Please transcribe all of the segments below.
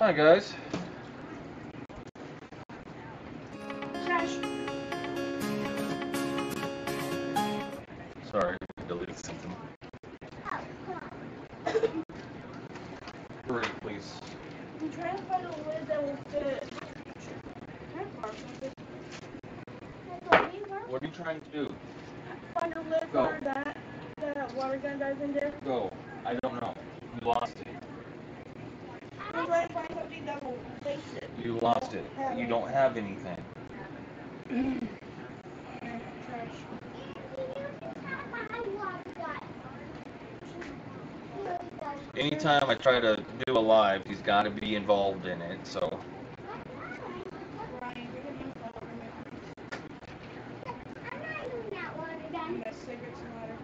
Hi guys. Trash. Sorry, I deleted something. Hurry, please. I'm trying to find a lid that will fit. Can I borrow something? What are you trying to do? Find a lid Go. for that water gun dive in there. Go. I don't know. You lost it. I'm trying to find something that will place it. You lost it. You don't have anything. Trash. Anytime I try to do a live, he's got to be involved in it. So. Ryan, give me my phone. My cigarettes and water.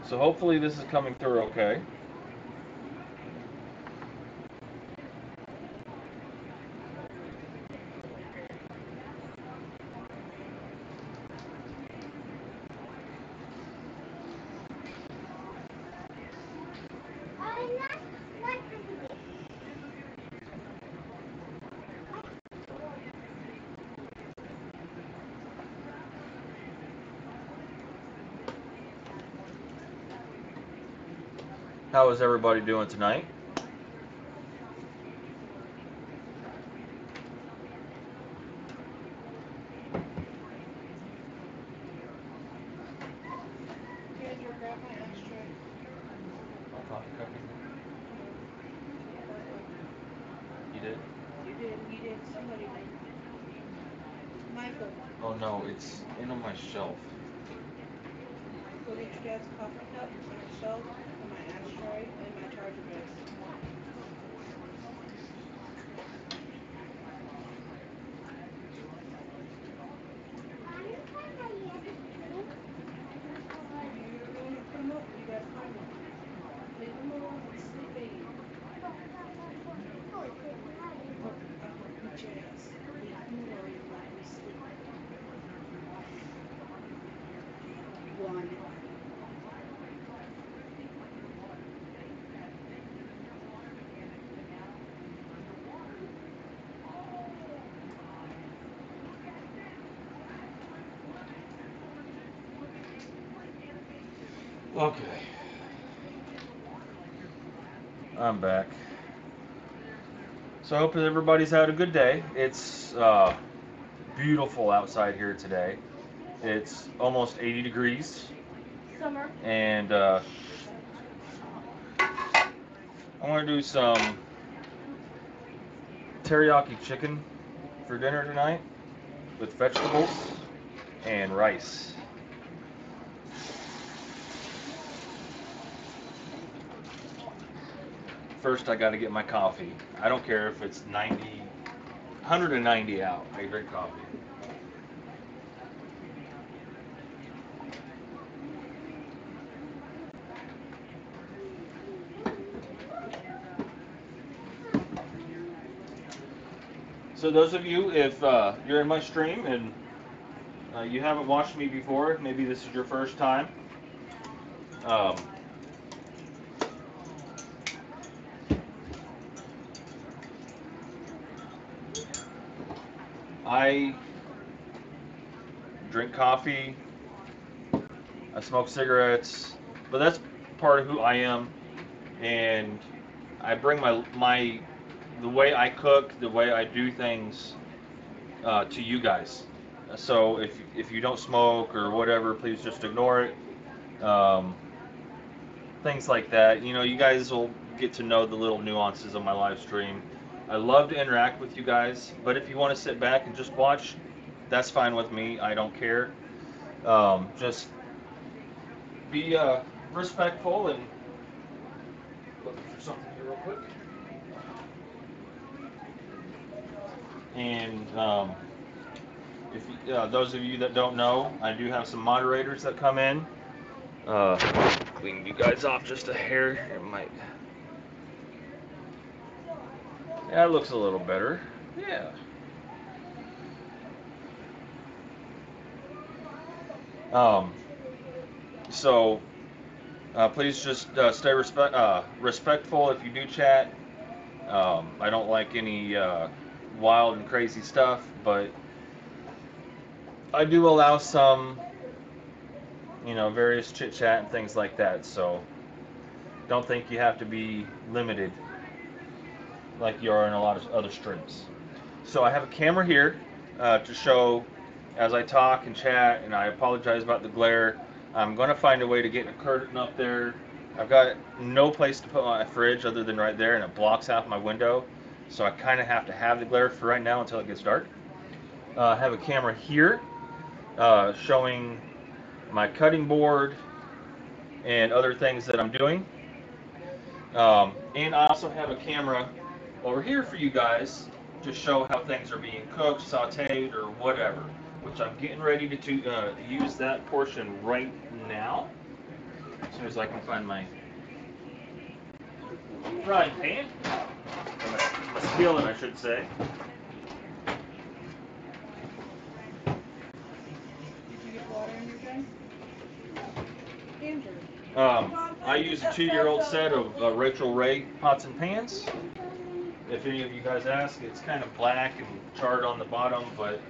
So hopefully this is coming through okay. How is everybody doing tonight? Andrew, grab my ashtray. You did? You did. He did. Somebody did. Michael. Oh no, it's in on my shelf. Go get your dad's coffee cup on the shelf, and my ashtray, and my charger case. You're going to put them up. You gotta find them. Leave them alone. It's sleeping. Look, I'm gonna beat your ass. Leave them alone and let them sleep. One. Okay. I'm back. So I hope that everybody's had a good day. It's beautiful outside here today. It's almost 80 degrees. Summer. And I want to do some teriyaki chicken for dinner tonight with vegetables and rice. First, I got to get my coffee. I don't care if it's 190 out. I drink coffee. So those of you, if you're in my stream and you haven't watched me before, maybe this is your first time. Um, I drink coffee, I smoke cigarettes, but that's part of who I am, and I bring the way I cook, the way I do things to you guys. So if you don't smoke or whatever, please just ignore it. Things like that. You know, you guys will get to know the little nuances of my live stream. I love to interact with you guys, but if you want to sit back and just watch, that's fine with me. I don't care. Just be respectful and looking for something here real quick. And if those of you that don't know, I do have some moderators that come in. Clean you guys off just a hair. It might. That looks a little better. Yeah. Um, so please just stay respectful if you do chat. I don't like any wild and crazy stuff, but I do allow some, various chit chat and things like that. So don't think you have to be limited like you are in a lot of other streams. So I have a camera here to show as I talk and chat, and I apologize about the glare. I'm going to find a way to get a curtain up there. I've got no place to put my fridge other than right there, and it blocks out my window. So I kind of have to have the glare for right now until it gets dark. I have a camera here showing my cutting board and other things that I'm doing. And I also have a camera over here for you guys to show how things are being cooked, sauteed, or whatever, which I'm getting ready to use that portion right now, as soon as I can find my frying pan, or my skillet, I should say. Did you get water in your gun? Andrew. I use a 2-year-old set of Rachel Ray pots and pans. If any of you guys ask, it's kind of black and charred on the bottom, but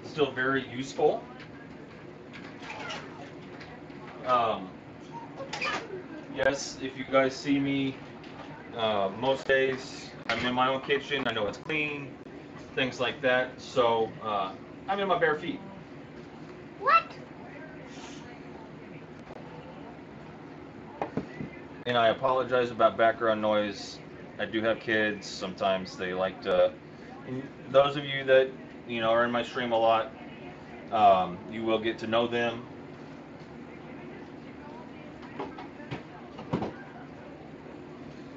still very useful. Yes, if you guys see me, most days I'm in my own kitchen. I know it's clean, things like that. So I'm in my bare feet. What? And I apologize about background noise. I do have kids. Sometimes they like to. And those of you that are in my stream a lot, you will get to know them.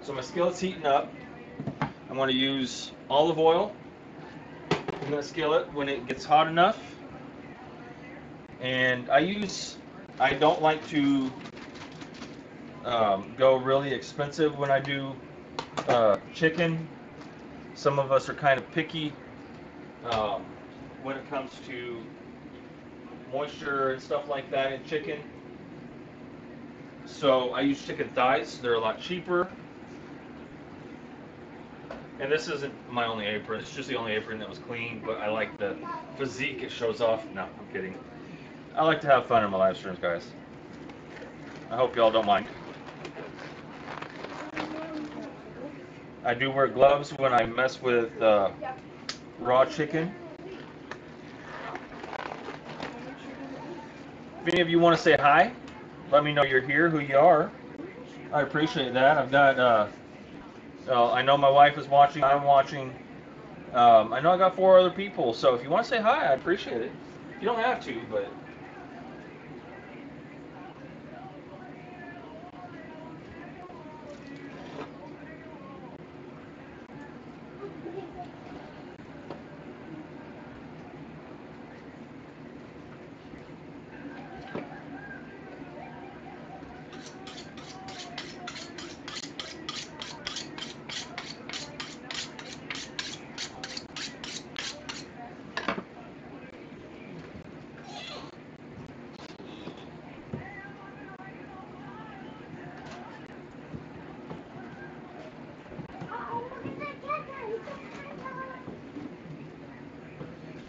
So my skillet's heating up. I'm going to use olive oil in that skillet when it gets hot enough. And I don't like to go really expensive when I do chicken. Some of us are kind of picky when it comes to moisture and stuff like that in chicken. So I use chicken thighs. They're a lot cheaper. And this isn't my only apron. It's just the only apron that was clean, but I like the physique it shows off. No, I'm kidding. I like to have fun in my live streams, guys. I hope y'all don't mind. I do wear gloves when I mess with raw chicken. If any of you want to say hi, let me know you're here, who you are. I appreciate that. I've got, I know my wife is watching, I'm watching. I know I got 4 other people, so if you want to say hi, I appreciate it. You don't have to, but...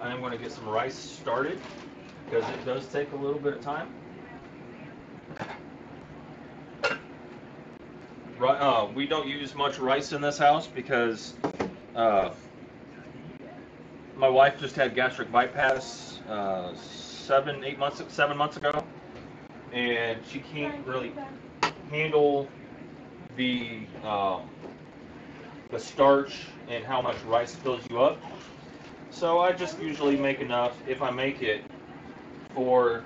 I'm going to get some rice started because it does take a little bit of time. We don't use much rice in this house because my wife just had gastric bypass 7 months ago, and she can't really handle the starch and how much rice fills you up. So I just usually make enough, if I make it, for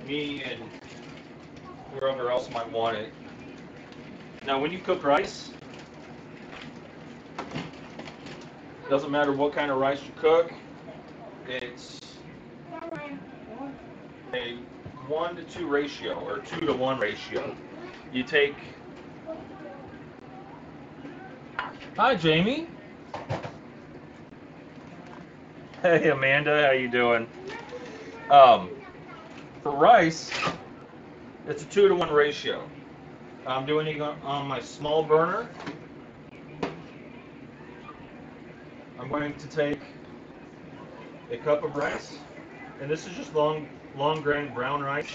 me and whoever else might want it. Now when you cook rice, it doesn't matter what kind of rice you cook, it's a 1-to-2 ratio, or 2-to-1 ratio. You take Hi, Jamie. Hey, Amanda. How you doing? Um, for rice, it's a 2-to-1 ratio. I'm doing it on my small burner. I'm going to take a cup of rice, and this is just long grain brown rice.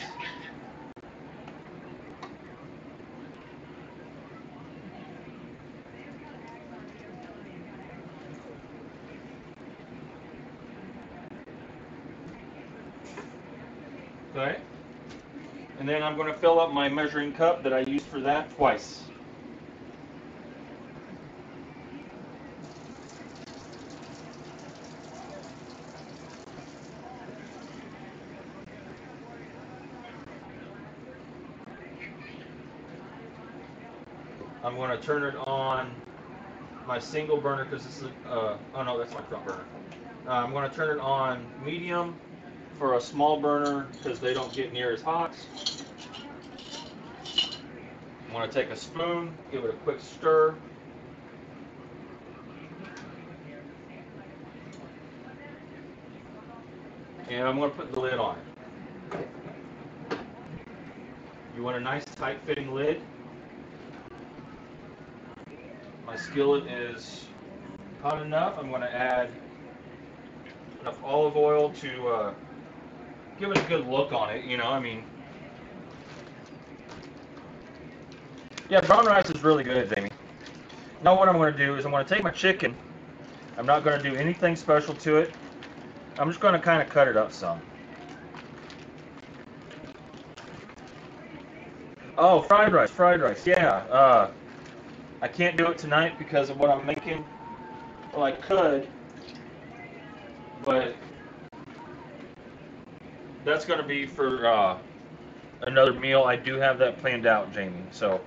Okay. And then I'm going to fill up my measuring cup that I used for that twice. I'm going to turn it on my single burner because this is oh no, that's my front burner. I'm going to turn it on medium for a small burner because they don't get near as hot. I'm going to take a spoon, give it a quick stir. And I'm going to put the lid on it. You want a nice tight fitting lid. My skillet is hot enough. I'm going to add enough olive oil to give it a good look on it. I mean, yeah, brown rice is really good, Jamie. Now what I'm going to do is I'm going to take my chicken. I'm not going to do anything special to it. I'm just going to kind of cut it up some. Oh, fried rice, yeah. I can't do it tonight because of what I'm making. Well, I could, but that's going to be for another meal. I do have that planned out, Jamie. So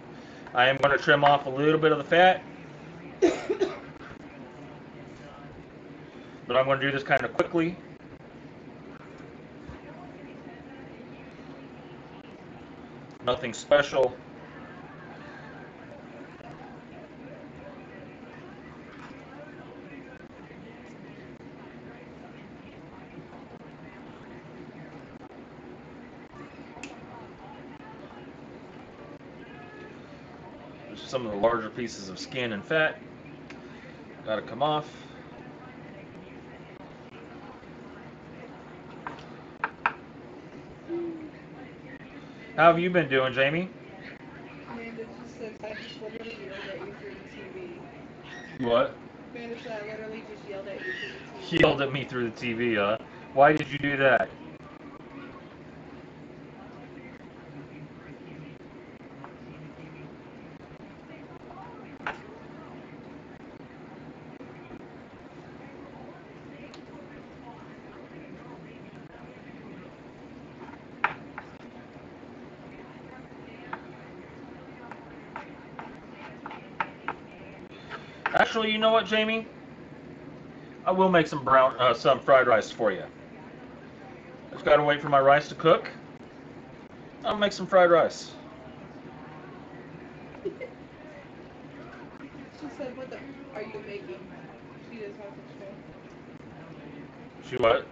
I am going to trim off a little bit of the fat, but I'm going to do this kind of quickly. Nothing special. Some of the larger pieces of skin and fat got to come off. How have you been doing, Jamie? Amanda just says I just literally yelled at you through the TV. What? Amanda said I literally just yelled at you through the He TV. yelled at me through the TV, huh? Why did you do that? Actually, you know what, Jamie? I will make some fried rice for you. Just gotta wait for my rice to cook. I'll make some fried rice. She said, "What the are you making?" She just messaged me. She what?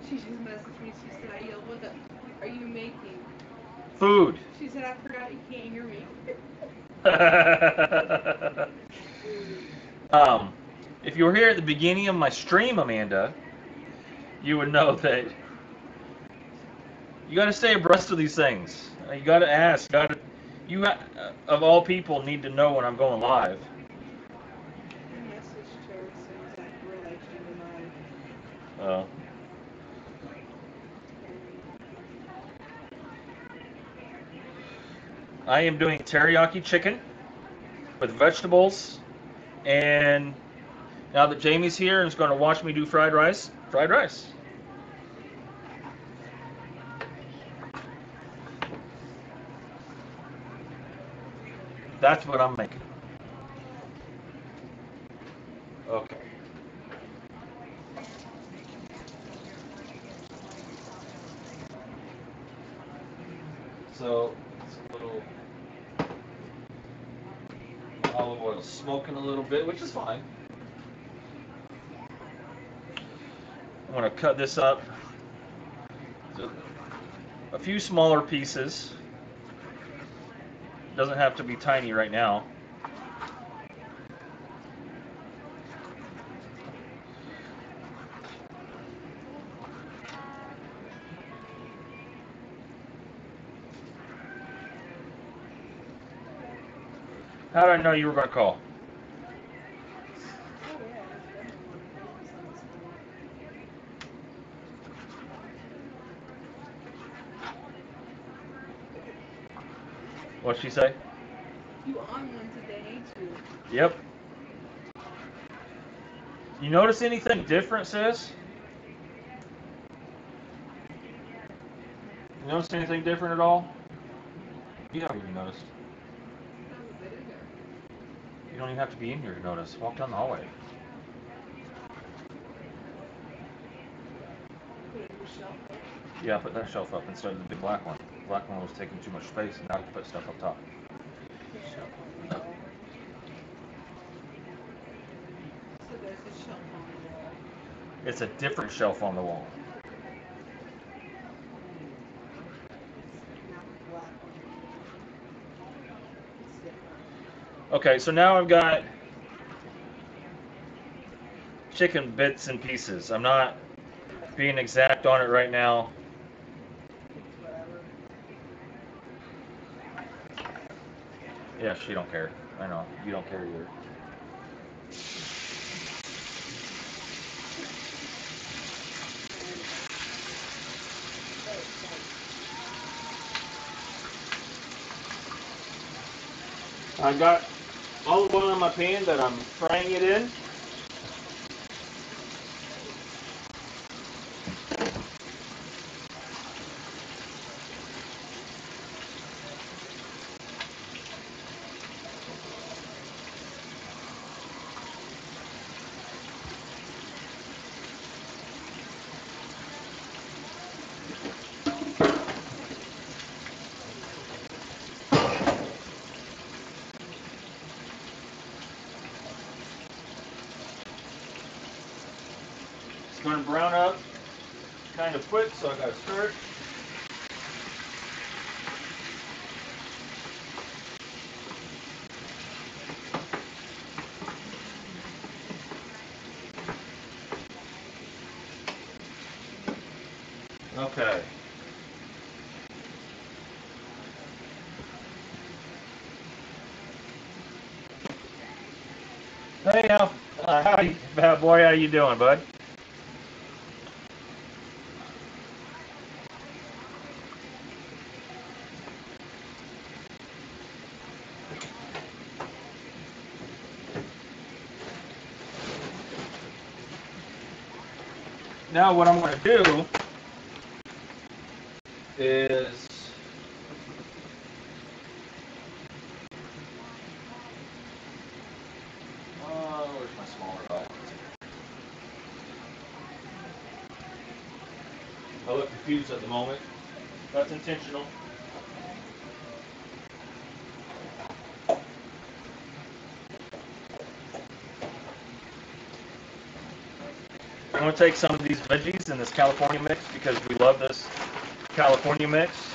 She just messaged me. She said, "I yelled, what the are you making?" Food. She said, "I forgot you can't hear me." um, if you were here at the beginning of my stream, Amanda, you would know that you got to stay abreast of these things. You got to ask. Of all people, need to know when I'm going live. I messaged her as soon as I realized you were live. Uh, I am doing teriyaki chicken with vegetables, and now that Jamie's here and is going to watch me do fried rice, fried rice. That's what I'm making. Okay. So it's a little Olive oil smoking a little bit, which is fine. I'm going to cut this up to a few smaller pieces. Doesn't have to be tiny right now. How did I know you were going to call? Oh yeah, there's definitely more focus on this one. What'd she say? You on one today, ain't you? Yep. You notice anything different, sis? You notice anything different at all? You haven't even noticed. Haven't been in there. You don't even have to be in here to notice. Walk down the hallway. Put it in your shelf. Yeah, put that shelf up instead of the big black one. The black one was taking too much space, and now you can put stuff up top. Put shelf on the wall. So there's a shelf on the wall. It's a different shelf on the wall. It's not the black one. It's different. Okay, so now I've got chicken bits and pieces. I'm not being exact on it right now. Whatever. Yeah, she don't care. I know. You don't care either. I've got olive oil in my pan that I'm frying it in. It's going to brown up kind of quick, so I got to stir it. Okay. Hey, howdy, bad boy. How you doing, bud? Now what I'm going to do is where's my smaller bottle? I look confused at the moment. That's intentional. I'm going to take some of these veggies in this California mix because we love this California mix.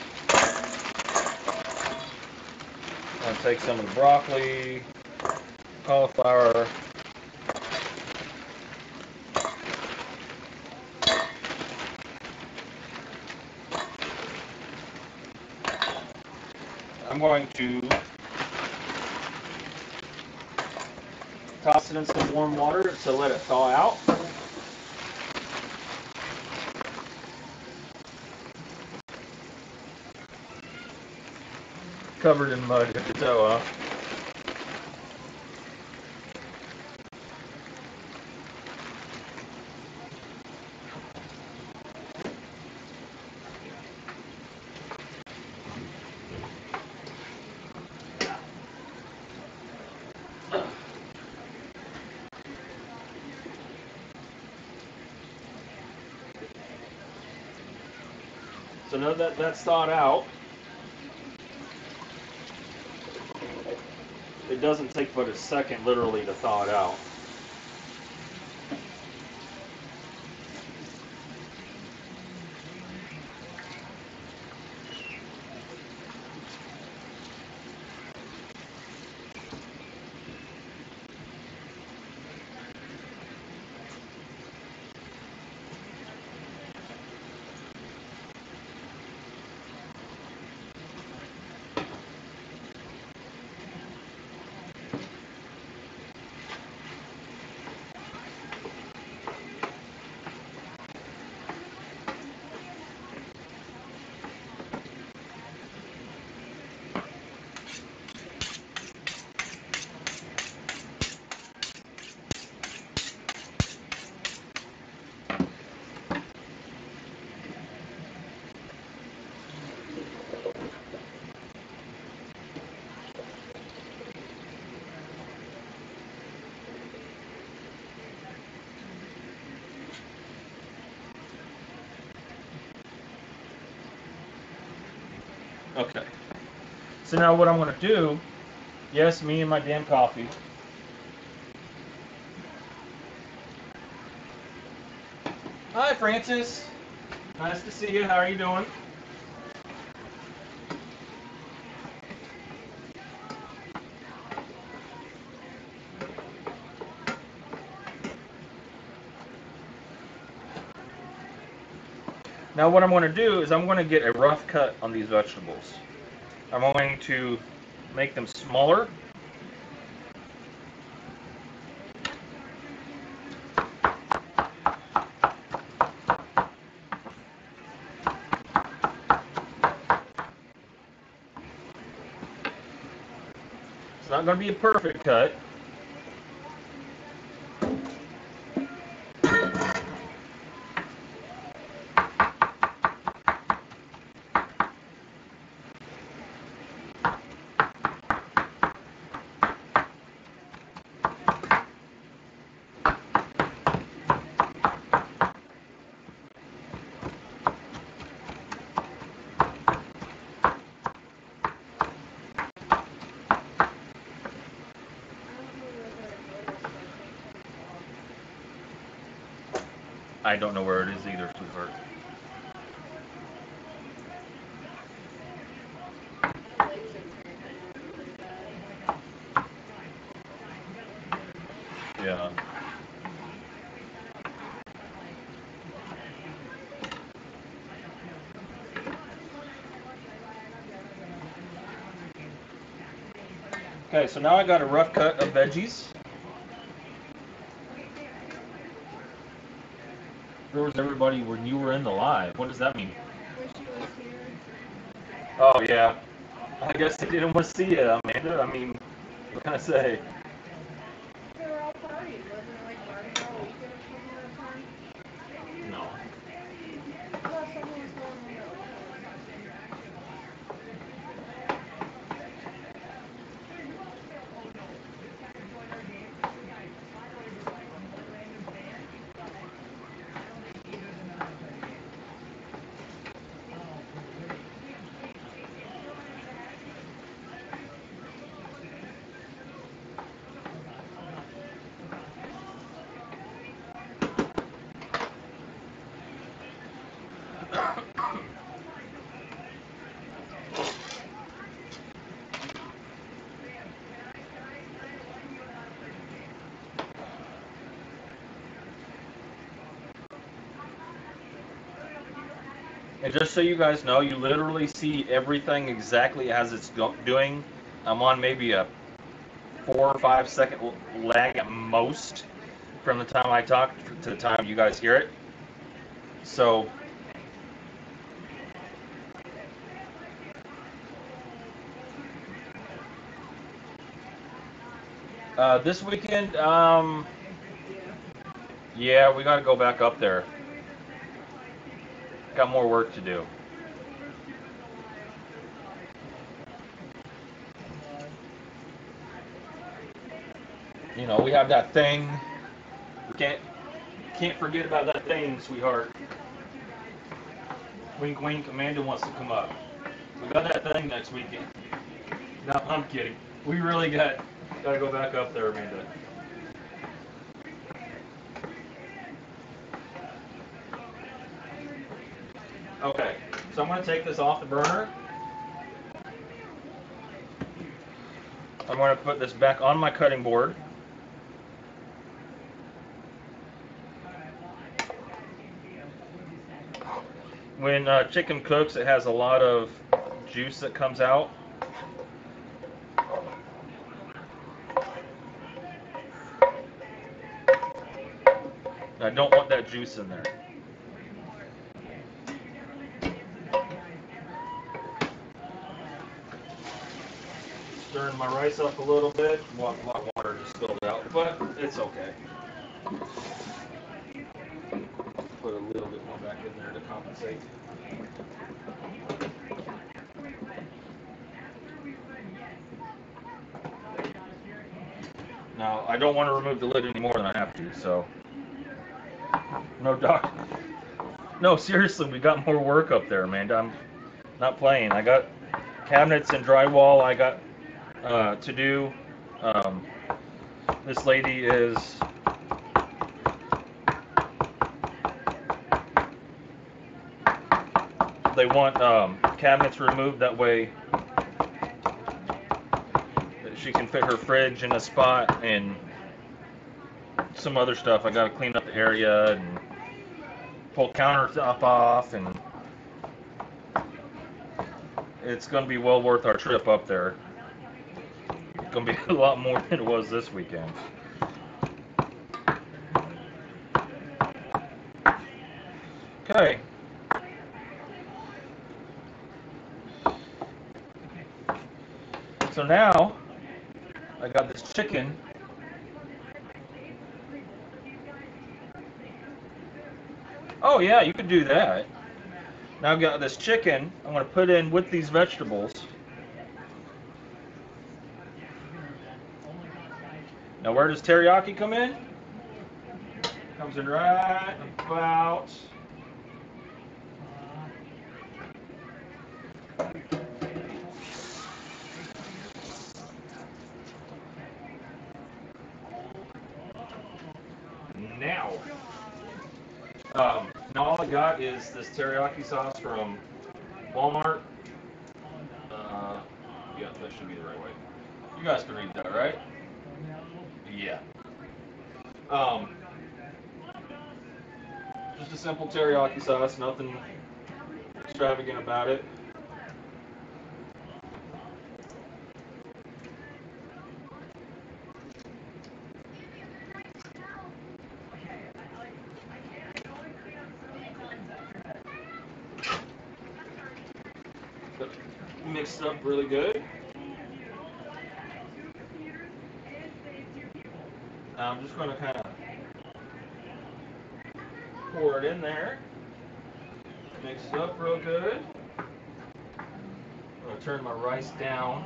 I'm going to take some of the broccoli, cauliflower, I'm going to toss it in some warm water to let it thaw out. Covered in mud at the toe, huh? So now that that's thawed out, it doesn't take but a second literally to thaw it out. Okay. So now what I'm going to do, yes, me and my damn coffee. Hi, Francis. Nice to see you. How are you doing? Now what I'm going to do is I'm going to get a rough cut on these vegetables. I'm going to make them smaller. It's not going to be a perfect cut. I don't know where it is either, sweetheart. Yeah. Okay, so now I got a rough cut of veggies. Where was everybody when you were in the live? What does that mean? When she was here, Oh, yeah. I guess they didn't want to see you, Amanda. I mean, what can I say? they were all partying. Wasn't it like partying all weekend or something last time? No. I thought someone was going home at like 1. And just so you guys know, you literally see everything exactly as it's doing. I'm on maybe a 4 or 5 second lag at most from the time I talk to the time you guys hear it. So, this weekend, yeah, we got to go back up there. Got more work to do. You know, we have that thing. We can't forget about that thing, sweetheart. Wink, wink. Amanda wants to come up. We got that thing next weekend. No, I'm kidding. We really got Gotta go back up there, Amanda. Okay, so I'm going to take this off the burner. I'm going to put this back on my cutting board. When chicken cooks, it has a lot of juice that comes out. I don't want that juice in there. Stirring my rice up a little bit. A lot of water just spilled out, but it's okay. Put a little bit more back in there to compensate. Now, I don't want to remove the lid any more than I have to, so. No, Doc. No, seriously, we got more work up there, Amanda. I'm not playing. I got cabinets and drywall I got to do. This lady is they want cabinets removed, that way she can fit her fridge in a spot and some other stuff. I got to clean up the area and pull countertop off, and it's going to be well worth our trip up there. It's going to be a lot more than it was this weekend. Okay. So now I got this chicken. Oh yeah, you could do that. Now I've got this chicken I'm going to put in with these vegetables. Now where does teriyaki come in? Comes in right about now. Now all I got is this teriyaki sauce from Walmart. Yeah, that should be the right way. You guys can read that, right? Yeah. Just a simple teriyaki sauce, nothing extravagant about it. Mixed up really good. Now I'm just going to kind of pour it in there. Mix it up real good. I'm going to turn my rice down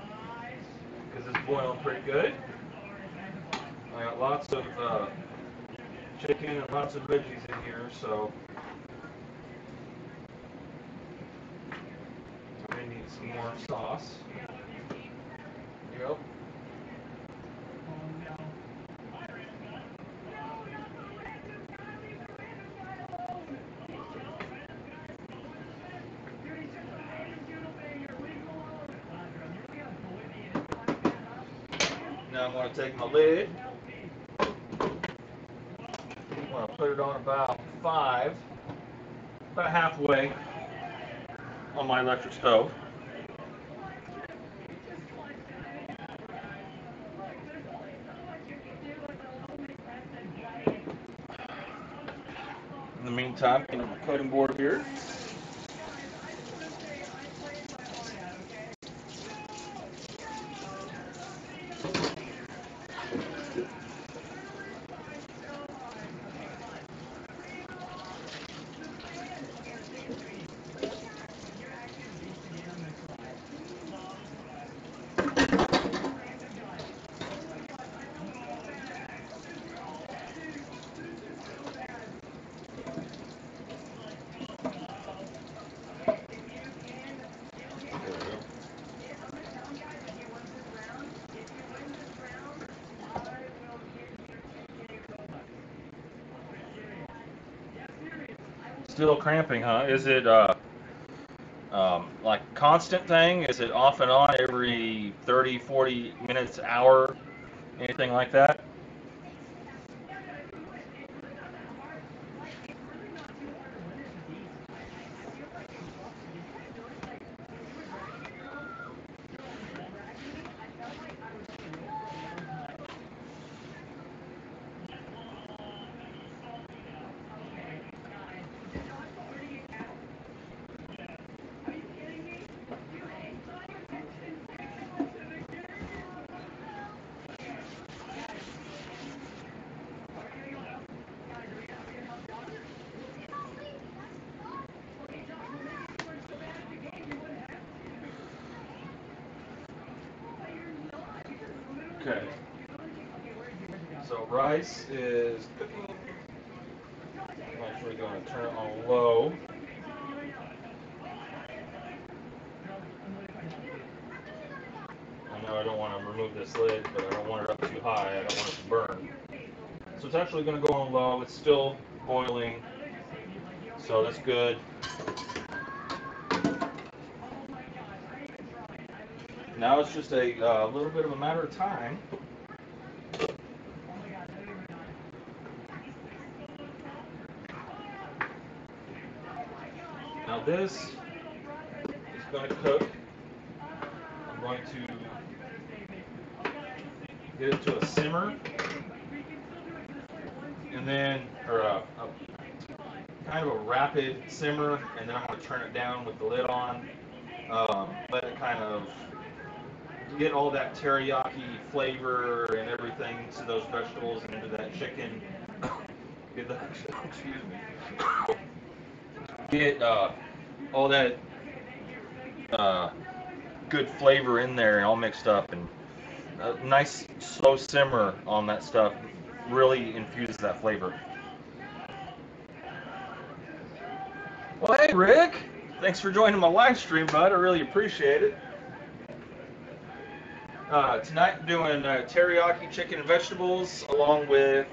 because it's boiling pretty good. I got lots of chicken and lots of veggies in here, so I may need some more sauce. There you go. Now I'm going to take my lid. I'm going to put it on about halfway on my electric stove. In the meantime, I'm on my cutting board here. Still cramping, huh? Is it like constant thing? Is it off and on every 30, 40 minutes, hour, anything like that? Okay. So rice is cooking. I'm actually going to turn it on low. I know I don't want to remove this lid, but I don't want it up too high. I don't want it to burn. So it's actually going to go on low. It's still boiling, so that's good. Now it's just a little bit of a matter of time. Now this is going to cook. I'm going to get it to a simmer, and then, or a kind of a rapid simmer, and then I'm going to turn it down with the lid on. Let it kind of get all that teriyaki flavor and everything to those vegetables and into that chicken. Get the, excuse me. Get all that uh, good flavor in there and all mixed up, and a nice slow simmer on that stuff really infuses that flavor. Well, hey Rick, thanks for joining my live stream, bud. I really appreciate it. Tonight I'm doing teriyaki chicken and vegetables, along with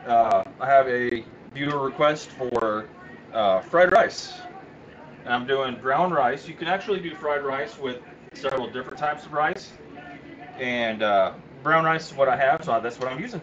I have a viewer request for fried rice. And I'm doing brown rice. You can actually do fried rice with several different types of rice, and brown rice is what I have, so that's what I'm using.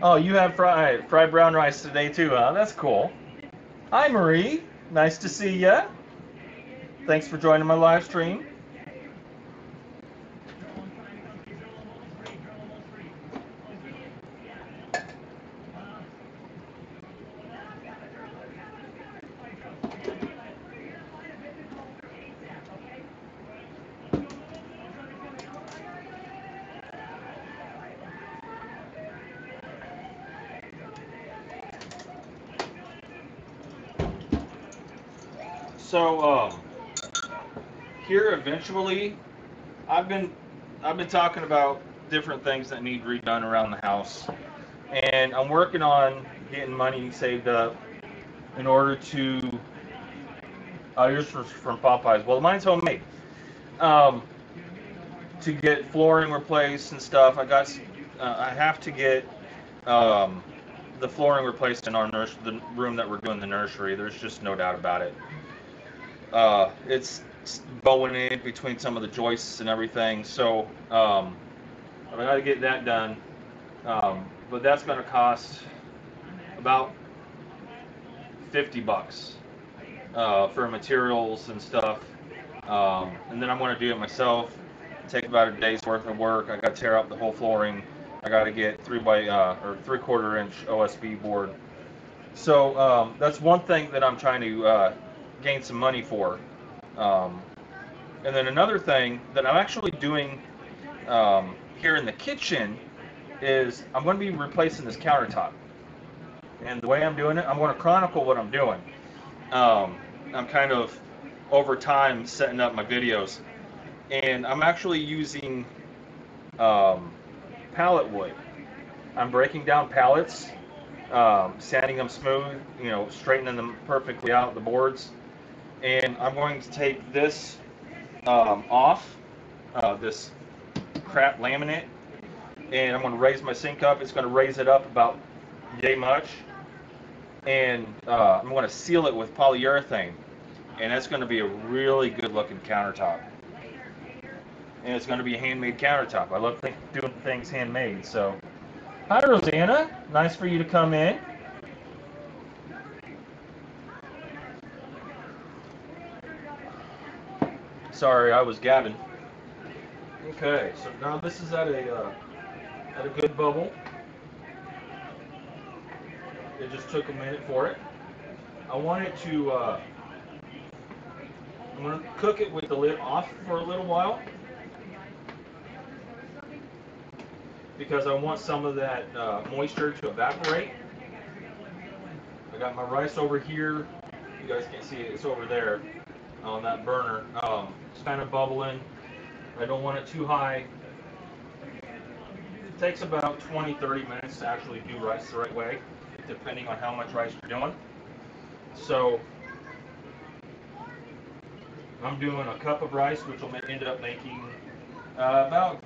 Oh, you have fried brown rice today too, huh? That's cool. Hi, Marie. Nice to see ya. Thanks for joining my live stream. So, here eventually, I've been I've been talking about different things that need redone around the house, and I'm working on getting money saved up in order to. Yours from Popeyes. Well, mine's homemade. Um, to get flooring replaced and stuff, I have to get um, the flooring replaced in our the room that we're doing the nursery. There's just no doubt about it. It's bowing in between some of the joists and everything. So I got to get that done. But that's going to cost about $50 for materials and stuff. And then I'm going to do it myself. Take about a day's worth of work. I got to tear out the whole flooring. I got to get 3/4 inch OSB board. So that's one thing that I'm trying to gain some money for. Um, and then another thing that I'm actually doing here in the kitchen is I'm going to be replacing this countertop. And the way I'm doing it, I'm going to chronicle what I'm doing. I'm kind of over time setting up my videos, and I'm actually using pallet wood. I'm breaking down pallets, sanding them smooth, straightening them perfectly out, the boards, and I'm going to take this off, this crap laminate, and I'm going to raise my sink up. It's going to raise it up about yay much, and I'm going to seal it with polyurethane, and that's going to be a really good looking countertop. And it's going to be a handmade countertop. I love doing things handmade. So, hi Rosanna, nice for you to come in. Sorry, I was gabbing. Okay, so now this is at a good bubble. It just took a minute for it. I want it to. I'm going to cook it with the lid off for a little while because I want some of that moisture to evaporate. I got my rice over here. You guys can't see it. It's over there on that burner. It's kind of bubbling. I don't want it too high. It takes about 20-30 minutes to actually do rice the right way, depending on how much rice you're doing. So I'm doing a cup of rice, which will end up making about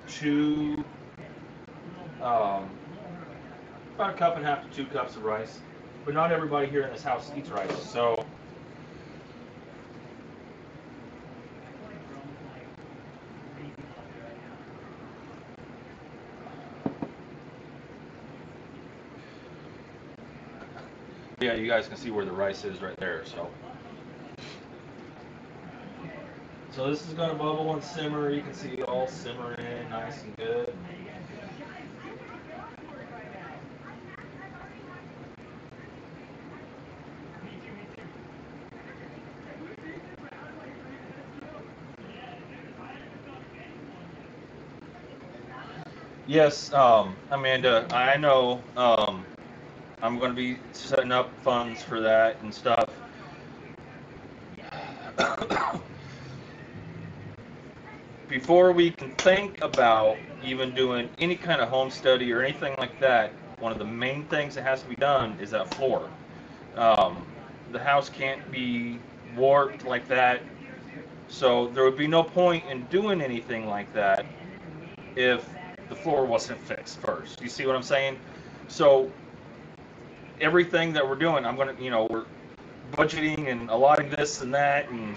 about a cup and a half to 2 cups of rice. But not everybody here in this house eats rice, so yeah, you guys can see where the rice is right there. So this is going to bubble and simmer. You can see it all simmering nice and good. Yes, Amanda, I know I'm going to be setting up funds for that and stuff. Before we can think about even doing any kind of home study or anything like that, one of the main things that has to be done is that floor. Um, the house can't be warped like that, so there would be no point in doing anything like that if the floor wasn't fixed first. You see what I'm saying? So everything that we're doing, I'm gonna, we're budgeting and allotting this and that, and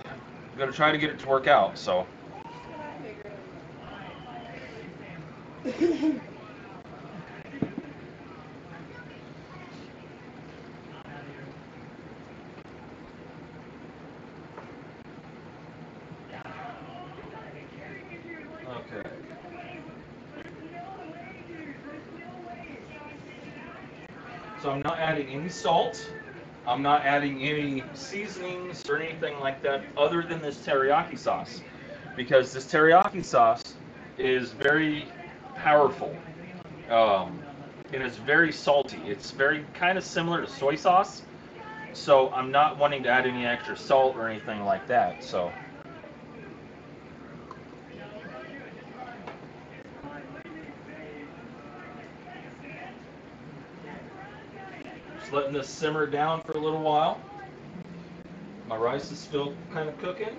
I'm gonna try to get it to work out. So. Okay. So I'm not adding any salt. I'm not adding any seasonings or anything like that other than this teriyaki sauce, because this teriyaki sauce is very powerful, um, and it's very salty. It's very kind of similar to soy sauce, so I'm not wanting to add any extra salt or anything like that. So just letting this simmer down for a little while. My rice is still kind of cooking.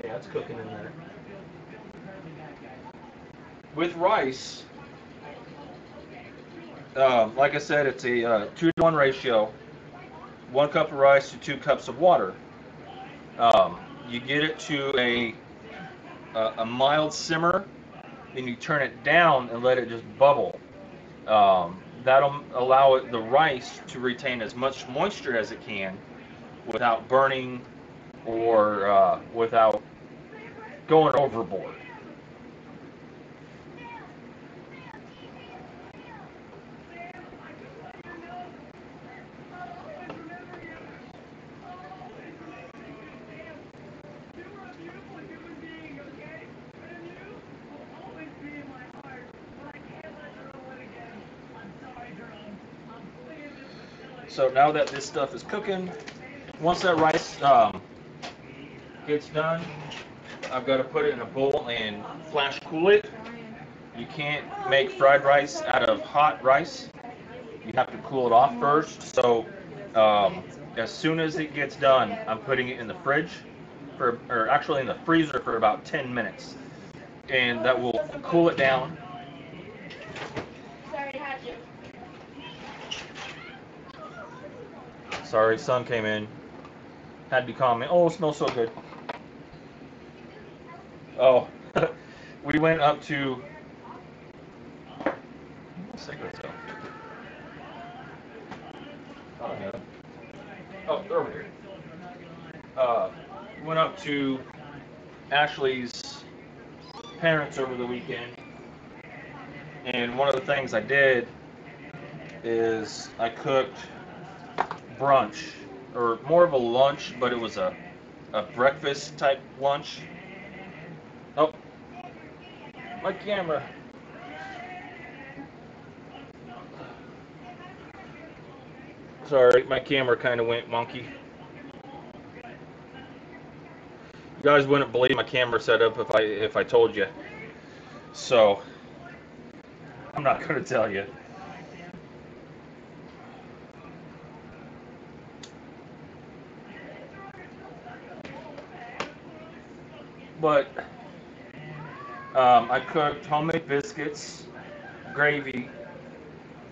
Yeah, it's cooking in there. With rice, like I said, it's a 2-to-1 ratio. 1 cup of rice to 2 cups of water. You get it to a mild simmer, then you turn it down and let it just bubble. That'll allow the rice to retain as much moisture as it can without burning or without going overboard. So now that this stuff is cooking, once that rice gets done, I've got to put it in a bowl and flash cool it. You can't make fried rice out of hot rice. You have to cool it off first. So as soon as it gets done, I'm putting it in the fridge or actually in the freezer for about 10 minutes. And that will cool it down. Sorry, sun came in. Had to be calm. Oh, it smells so good. Oh, we went up to. Cigarettes though. Oh, no. Oh, they're over here. Went up to Ashley's parents over the weekend, and one of the things I did is I cooked brunch, or more of a lunch, but it was a breakfast type lunch. Oh, my camera. Sorry, my camera kind of went wonky. You guys wouldn't believe my camera setup if I told you. So I'm not going to tell you. But I cooked homemade biscuits, gravy,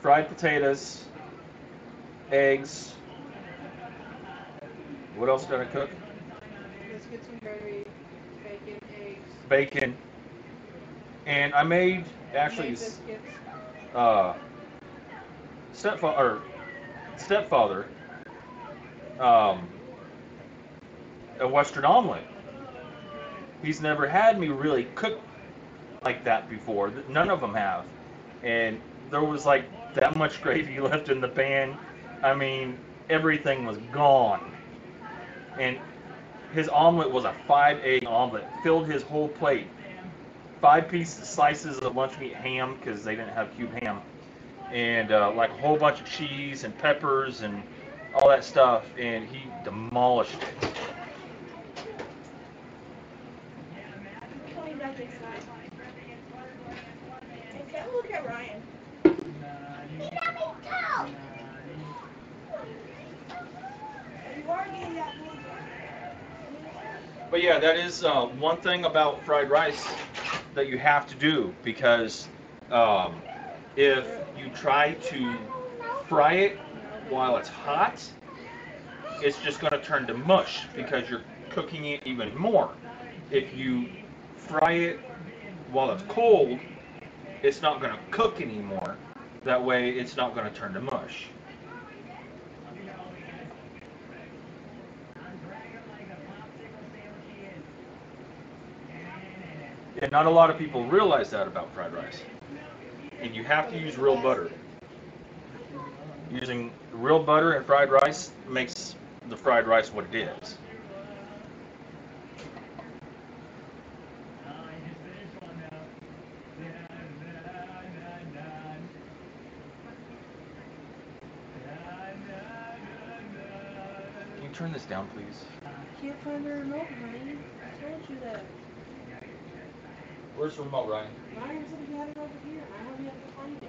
fried potatoes, eggs. What else did I cook? Biscuits and gravy, bacon, eggs. Bacon. And I made Ashley's uh, stepfather um, a Western omelet. He's never had me really cook like that before. None of them have. And there was like that much gravy left in the pan. I mean, everything was gone. And his omelet was a 5-egg omelet. Filled his whole plate. 5 slices of lunch meat ham because they didn't have cube ham. And like a whole bunch of cheese and peppers and all that stuff. And he demolished it. Hey, look at Ryan. But yeah, that is one thing about fried rice that you have to do because if you try to fry it while it's hot, it's just going to turn to mush because you're cooking it even more. If you fry it while it's cold, it's not going to cook anymore. That way, it's not going to turn to mush. And not a lot of people realize that about fried rice. And you have to use real butter. Using real butter and fried rice makes the fried rice what it is. Can you turn this down, please? I can't find the remote, Ryan. I told you that. Where's the remote, Ryan? Ryan said he had it over here, and I hope you have to find it.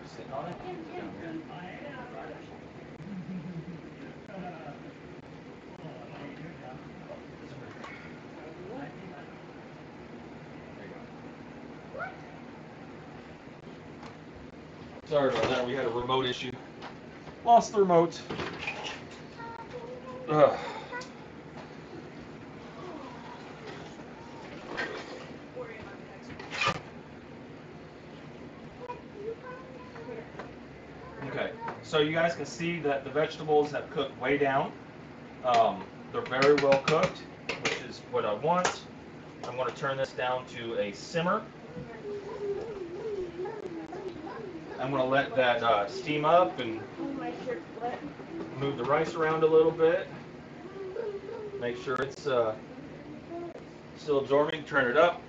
Sitting on it? Down here. Sorry about that. We had a remote issue. Lost the remote. Ugh. Okay, so you guys can see that the vegetables have cooked way down. They're very well cooked, which is what I want. I'm going to turn this down to a simmer. I'm going to let that steam up and move the rice around a little bit. Make sure it's still absorbing. Turn it up.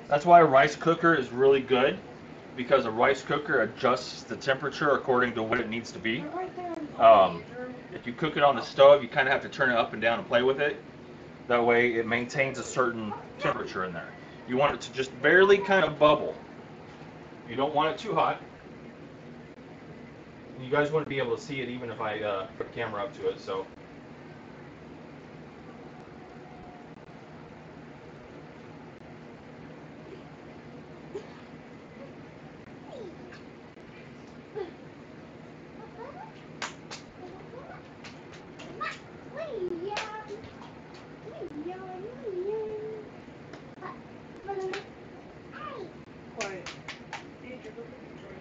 That's why a rice cooker is really good because a rice cooker adjusts the temperature according to what it needs to be. They're right there on the Um, Andrew. if you cook it on the stove, you kind of have to turn it up and down and play with it. That way it maintains a certain temperature in there. You want it to just barely kind of bubble. You don't want it too hot. You guys wouldn't be able to see it even if I put a camera up to it. So. Quiet. Andrew, go get the tray.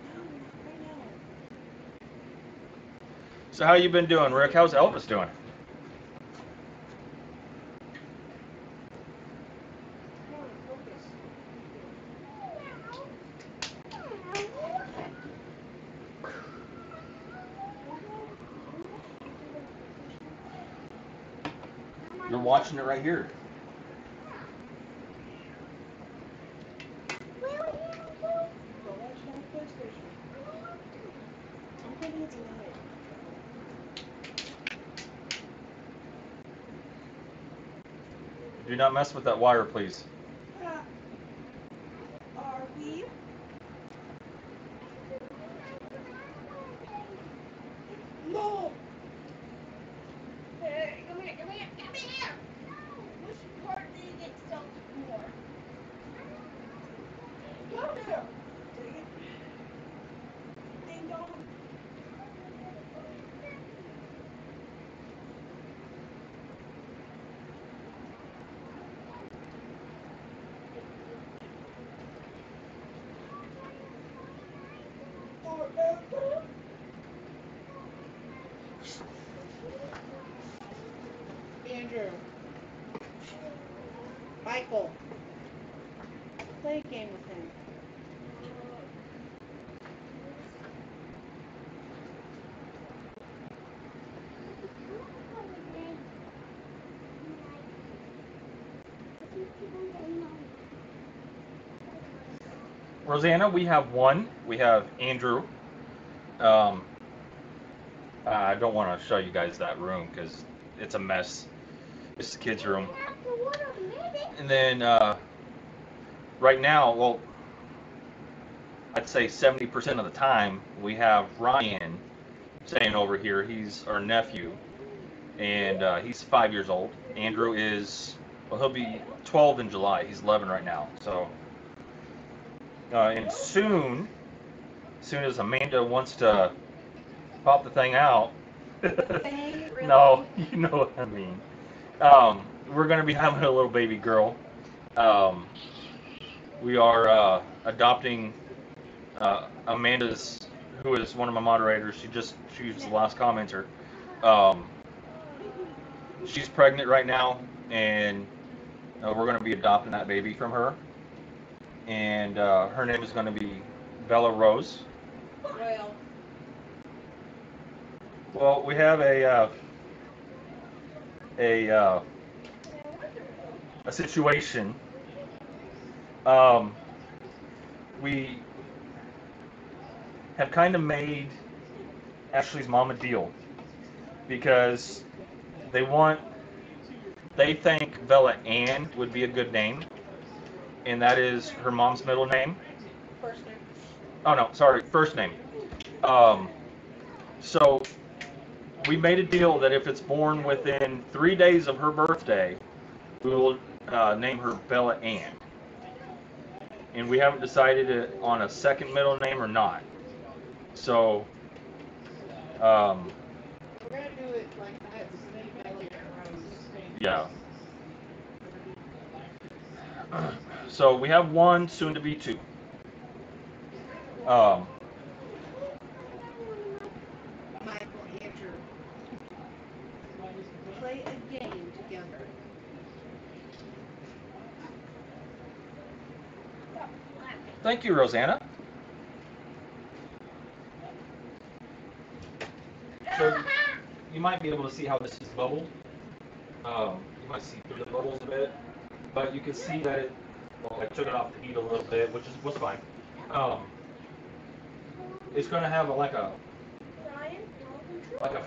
No, not right now. So how you been doing, Rick? How's Elvis doing? Come on, focus. You're watching it right here. Go watch it on PlayStation. I'm putting it tonight. Do not mess with that wire, please. Are we? No! Hey, come here, come here, come here! Which part did you get stuck more? Come here! Dang it. Ding dong. Forever. Andrew. Michael. Play a game with him. Rosanna, we have one. We have Andrew. I don't want to show you guys that room because it's a mess. It's the kids' room. And then right now, well, I'd say 70% of the time we have Ryan staying over here. He's our nephew, and he's 5 years old. Andrew is, well, he'll be 12 in July. He's 11 right now. So, and soon as Amanda wants to pop the thing out, no, you know what I mean. We're going to be having a little baby girl. We are adopting Amanda's, who is one of my moderators. She was the last commenter. She's pregnant right now, and we're going to be adopting that baby from her. And her name is going to be Bella Rose. Well, we have a situation. We have kind of made Ashley's mom a deal because they think Bella Ann would be a good name, and that is her mom's middle name. First name. Oh no, sorry, first name. So we made a deal that if it's born within 3 days of her birthday, we will name her Bella Ann. And we haven't decided on a second middle name or not. So, We're gonna do it like that. yeah. So we have one, soon to be two. Michael, Andrew. Play a game together. Thank you, Rosanna. So you might be able to see how this is bubbled. You might see through the bubbles a bit, but you can see that it, well, I took it off the heat a little bit, which was fine. It's going to have like a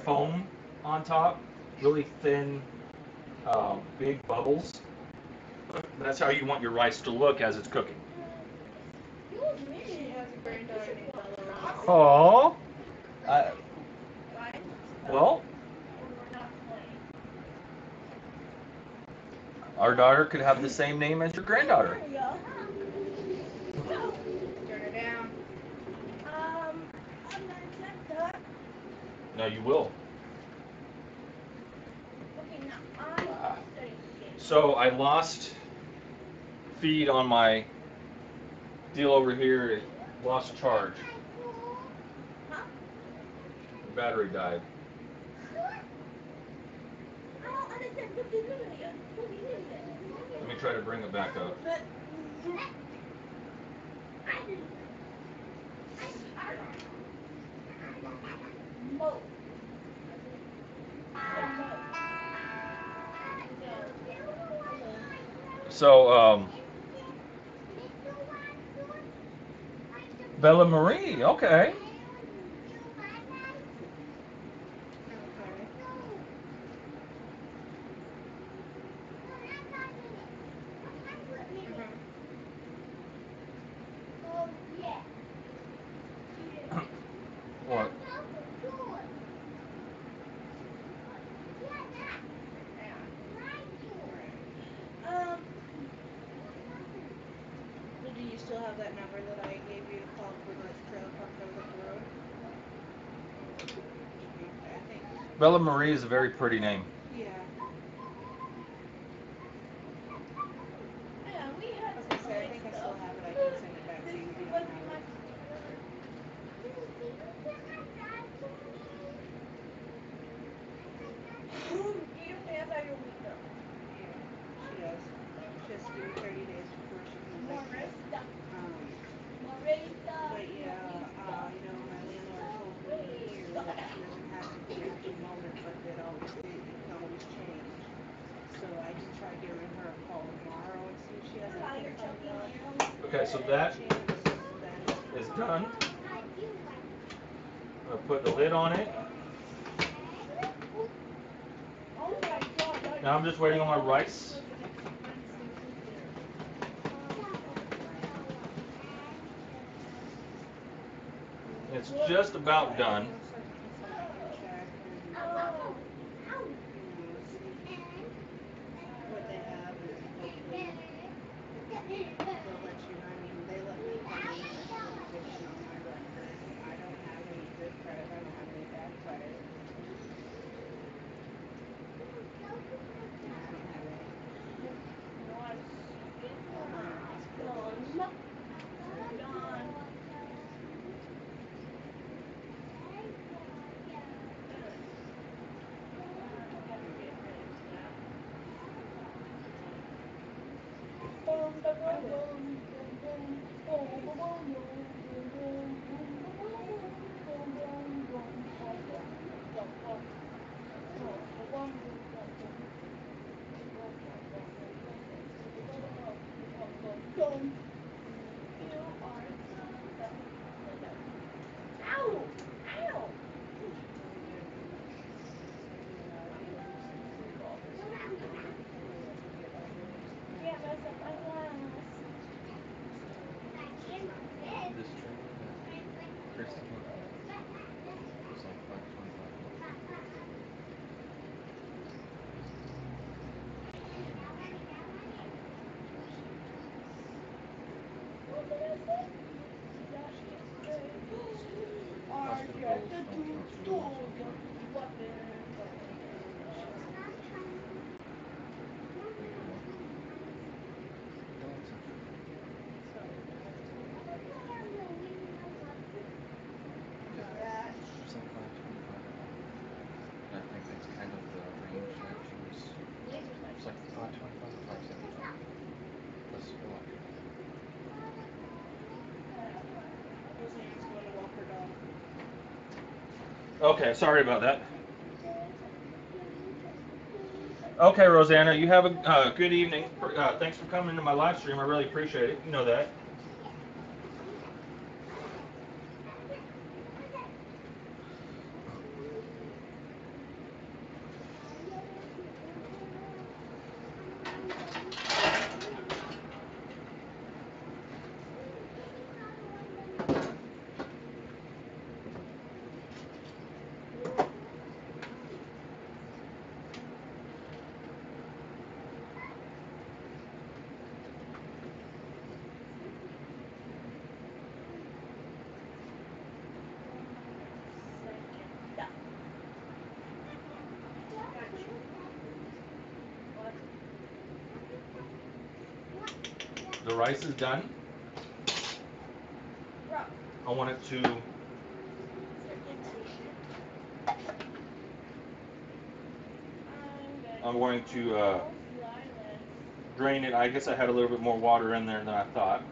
foam on top, really thin, big bubbles. That's how you want your rice to look as it's cooking. She has a granddaughter named Bella. Oh. Well, our daughter could have the same name as your granddaughter. Turn her down. I'm gonna check that. No, you will. Okay, now I'm studying the game. So I lost feed on my deal over here. It lost charge. Huh? The battery died. I don't understand. What are you doing here? What are you doing here? Let me try to bring it back up. But Mo. So, Bella Marie, okay. Okay. What? Do you still have that number that I gave you to call for the trailer park that was up the road? Okay, I think. Bella Marie is a very pretty name. Yeah. Yeah, we had I was gonna say, I think I still have it. I can send it back to you if you don't have it. You plans out your week though. Yeah, she does. She has to give me 30 days before she can More make it. stuff. More stuff. But yeah, you know, my landlord told me here that she doesn't have anything at the moment, but that it can always change. So I can try giving her a call tomorrow and see if she has anything coming up. Okay, so that Then is done. I'll put the lid on it. Oh my God. Now I'm just waiting on my rice. It's just about done. What they have and hopefully they'll let you know. I mean, they let me come in with the eviction on my record. I don't have any good credit. I don't have any bad credit. I don't have any. I'm in the hospital. This trailer that Christy came from was like $5.25. It's like $5.25. I think that's kind of the range that she was. It's like $5.25, $5.75. Plus electric. Roseanne's going to walk her dog. Okay, sorry about that. Okay, Rosanna, you have a good evening. Thanks for coming to my live stream. I really appreciate it. You know that. The rice is done. I want it to. I'm going to drain it. I guess I had a little bit more water in there than I thought.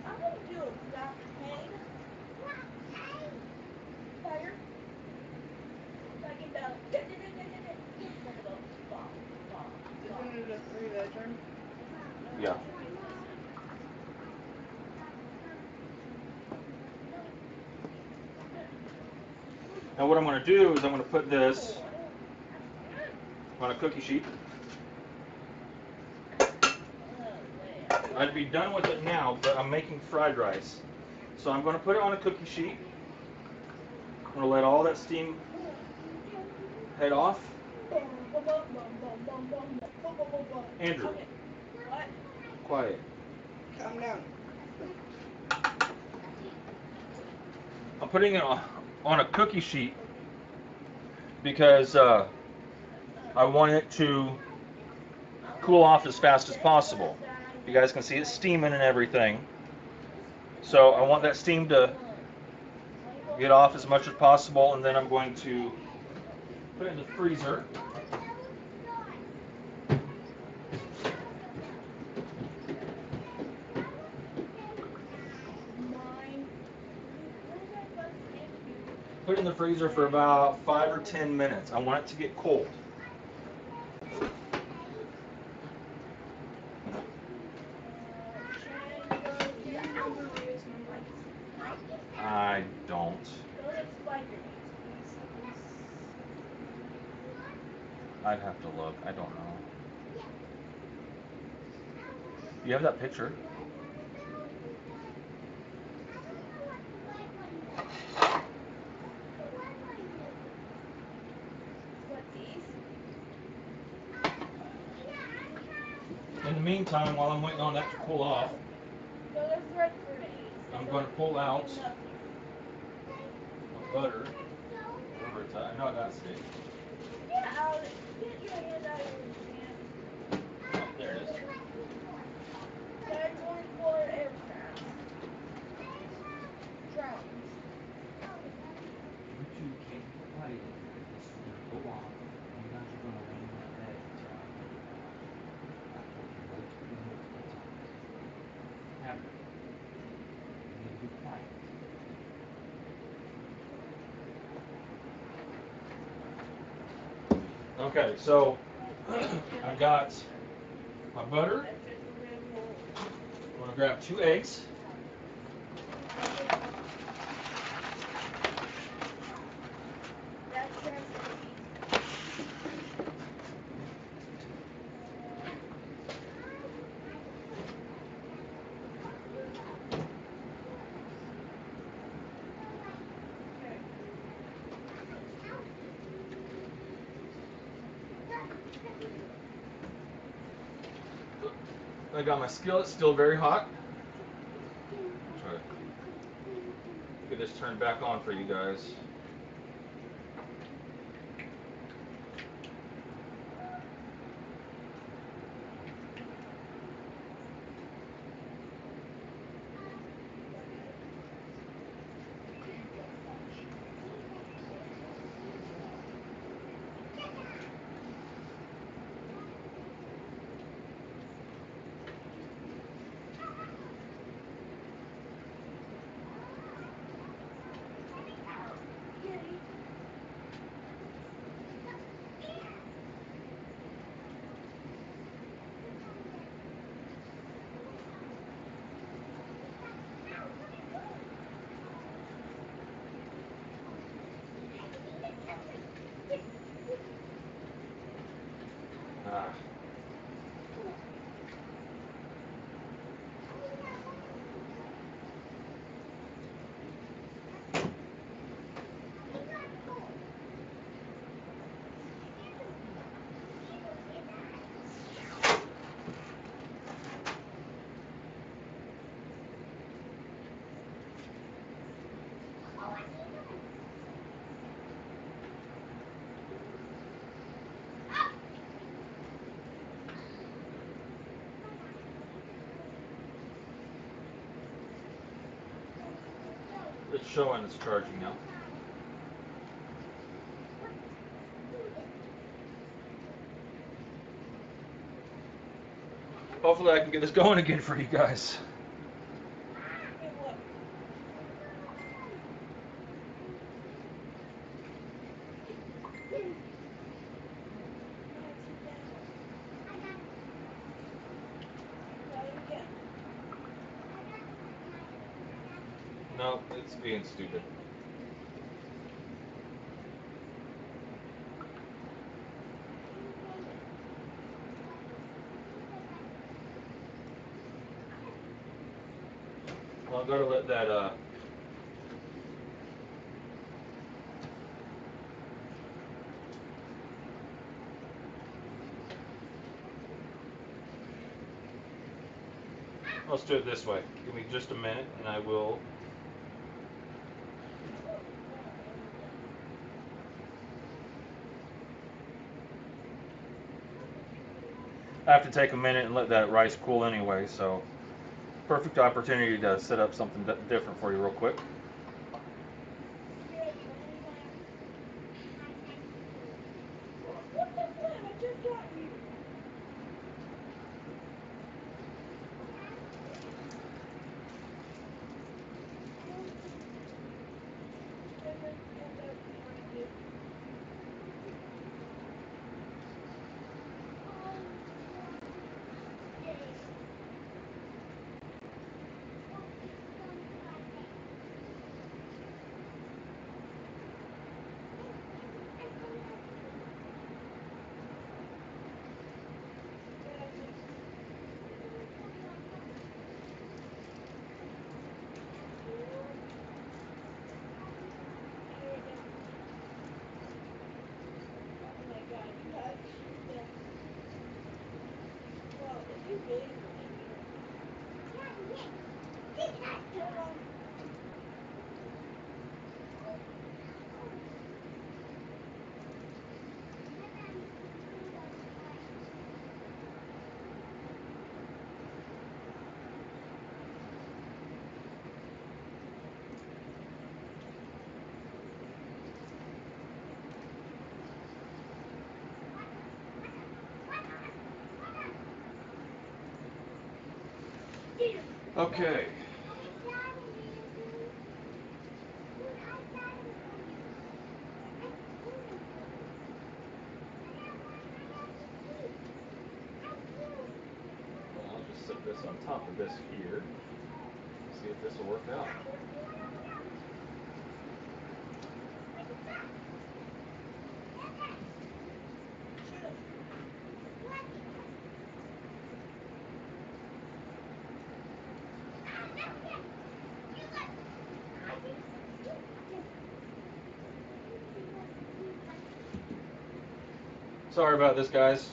I'm gonna do a black egg. Fire. Like in the. Isn't it a 3-bedroom? Yeah. Now what I'm going to do is I'm going to put this on a cookie sheet. I'd be done with it now, but I'm making fried rice. So I'm going to put it on a cookie sheet. I'm going to let all that steam head off. Andrew, What? quiet. Calm down. I'm putting it on a cookie sheet because I want it to cool off as fast as possible. You guys can see it steaming and everything. So I want that steam to get off as much as possible, and then I'm going to put it in the freezer. Put it in the freezer for about 5 or 10 minutes. I want it to get cold. I don't. I'd have to look. I don't know. You have that picture? In the meantime, while I'm waiting on that to cool off, I'm going to pull out my butter. Wherever it's at. I know I got steak. Get your hand out of your hand. Oh, there it is. That 24 aircraft. Drones. You two can't be quiet. This is gonna go off. And you guys are gonna lay in that bed until I tell you. I told you multiple times. Have it. You need to be quiet. Okay, so I got my butter. I'm going to grab 2 eggs. I got my skillet still very hot. Try to get this turned back on for you guys. Ah. It's showing it's charging now. Hopefully I can get this going again for you guys. It what? No, it's being stupid. Well, I've got to let that let's do it this way. Give me just a minute and I will. I have to take a minute and let that rice cool anyway, so perfect opportunity to set up something different for you real quick. What's the plan? I just got you. And then end up behind it. Oh my God, you have to shoot them. Well, if you really turn on. Okay. Well, I'll just set this on top of this here. See if this will work out. Sorry about this, guys.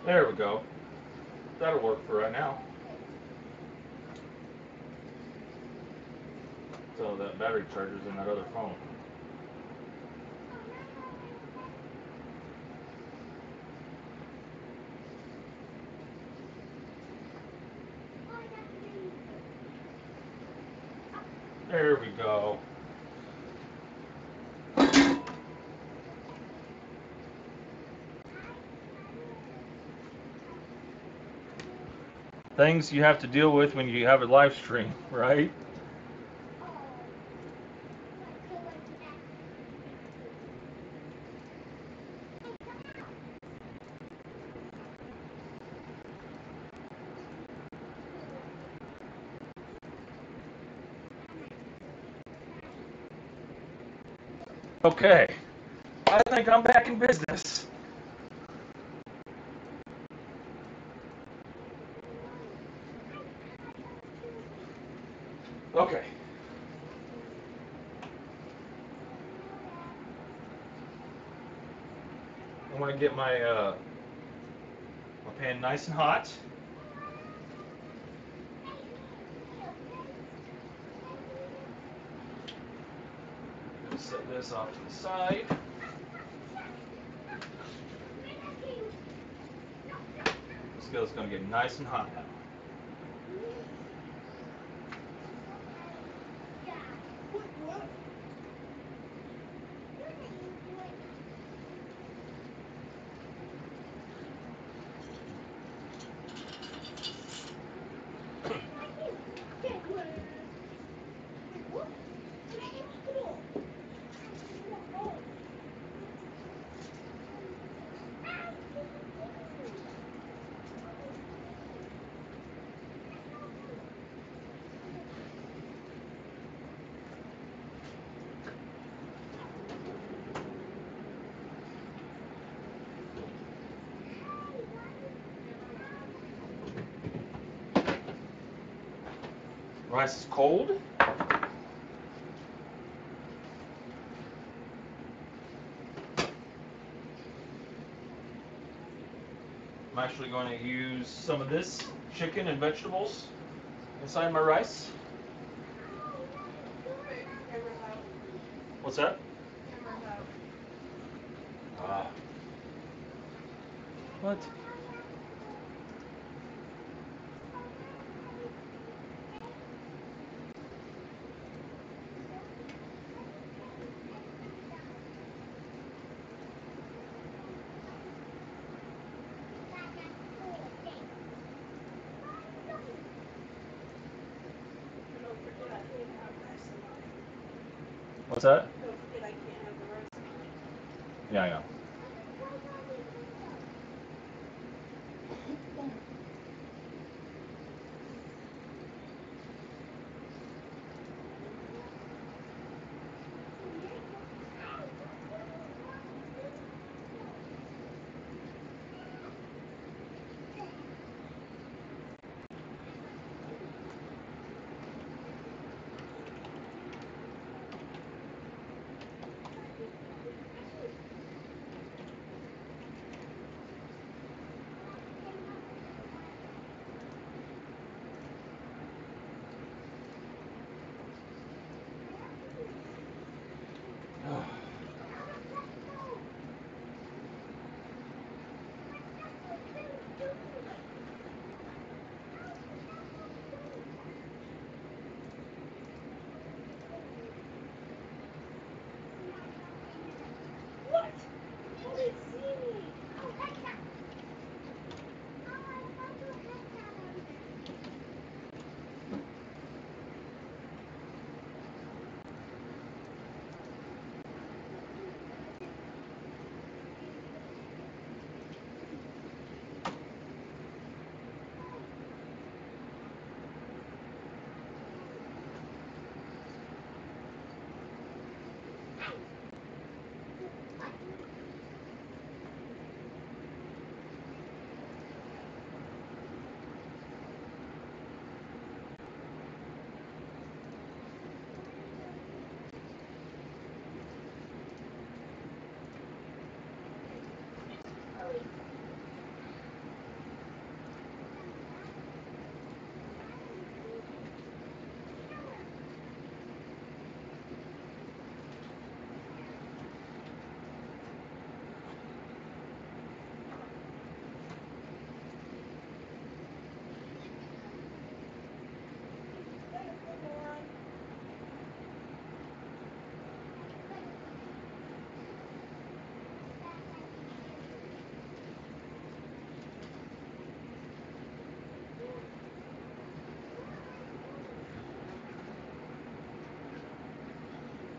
There we go. That'll work for right now. So that battery charger's in that other phone. There we go. things you have to deal with when you have a live stream, right? Okay, I think I'm back in business. Okay. I want to get my pan nice and hot. Set this off to the side. This skillet's going to get nice and hot now. Rice is cold. I'm actually going to use some of this chicken and vegetables inside my rice. What's that? What? What's that? Don't forget I can't have the rest. Yeah, I know.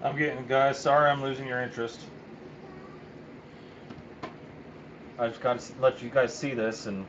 I'm getting, guys, sorry I'm losing your interest. I just got to let you guys see this and.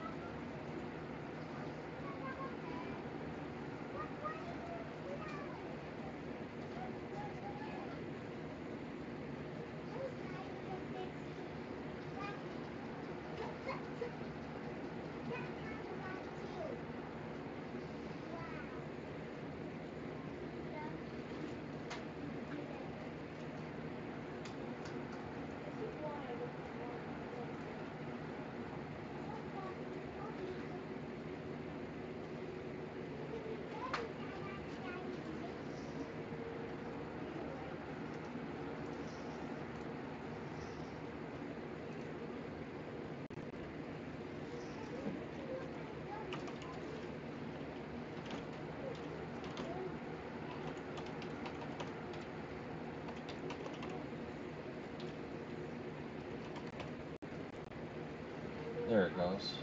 There it goes.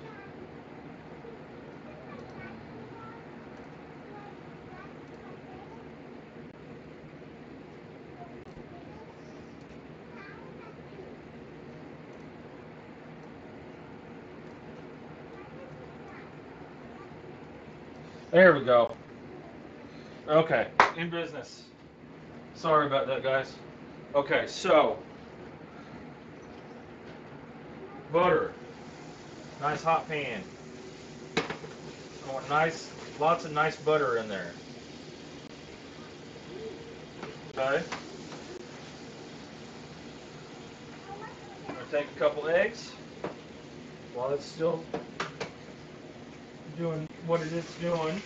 There we go. Okay, in business. Sorry about that, guys. Okay, so butter. Nice hot pan. I want lots of nice butter in there. Okay. I'm gonna take a couple eggs while it's still doing what it is doing.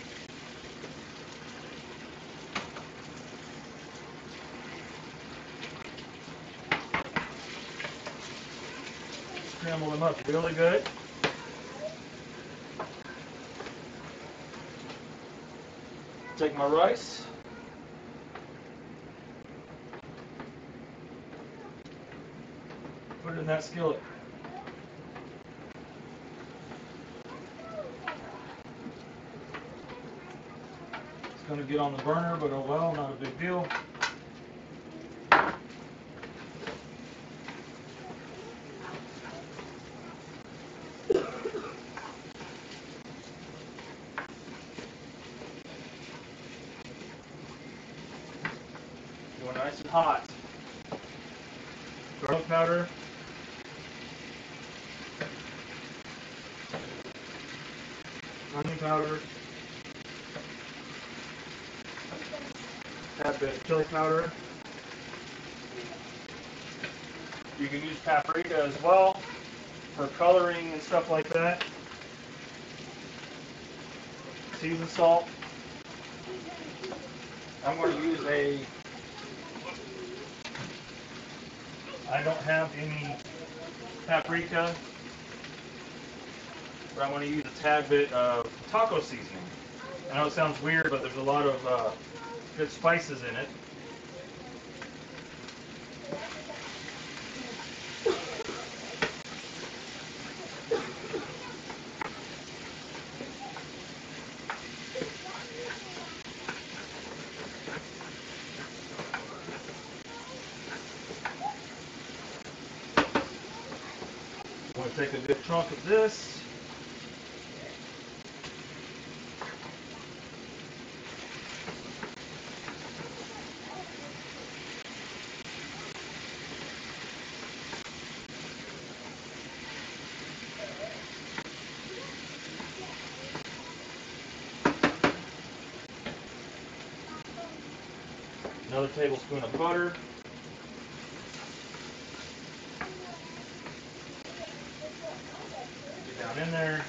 Scramble them up really good. Take my rice. Put it in that skillet. It's going to get on the burner, but oh well, not a big deal. Going nice and hot. Garlic powder. Onion powder. Tad bit of chili powder. You can use paprika as well for coloring and stuff like that. Seasoned salt. I'm going to use I don't have any paprika, but I'm going to use a tad bit of taco seasoning. I know it sounds weird, but there's a lot of good spices in it. I'm going to take a good chunk of this. Another tablespoon of butter. Get down in there.